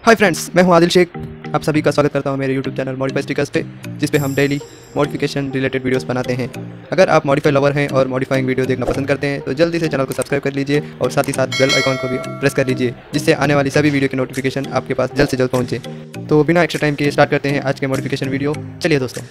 Hi friends, मैं हूं आदिल शेख। आप सभी का स्वागत करता हूं मेरे यूट्यूब चैनल मॉडिफाई स्टिकर्स पे, जिस पे हम डेली मॉडिफिकेशन रिलेटेड वीडियोस बनाते हैं। अगर आप मॉडिफाई लवर हैं और मॉडिफाइंग वीडियो देखना पसंद करते हैं तो जल्दी से चैनल को सब्सक्राइब कर लीजिए और साथ ही साथ बेल आइकॉन को भी प्रेस कर लीजिए, जिससे आने वाली सभी वीडियो की नोटिफिकेशन आपके पास जल्द से जल्द पहुँचे। तो बिना एक्स्ट्रा टाइम के स्टार्ट करते हैं आज के मॉडिफिकेशन वीडियो। चलिए दोस्तों।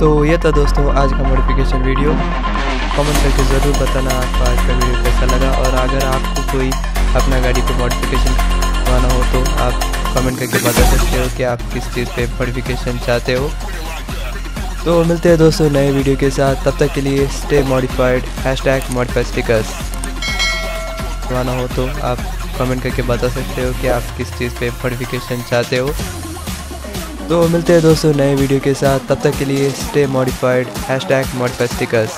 तो ये था दोस्तों आज का मॉडिफिकेशन वीडियो। कमेंट करके ज़रूर बताना आपको आज का वीडियो कैसा लगा, और अगर आपको कोई अपना गाड़ी पे मॉडिफिकेशन करवाना हो तो आप कमेंट करके बता सकते हो कि आप किस चीज़ पे मॉडिफिकेशन चाहते हो। तो मिलते हैं दोस्तों नए वीडियो के साथ, तब तक के लिए स्टे मॉडिफाइड, #मॉडिफाई स्टिकर्स करवाना हो तो आप कमेंट करके बता सकते हो कि आप किस चीज़ पे मॉडिफिकेशन चाहते हो। तो मिलते हैं दोस्तों नए वीडियो के साथ, तब तक के लिए स्टे मॉडिफाइड, #मॉडिफाई स्टिकर्स।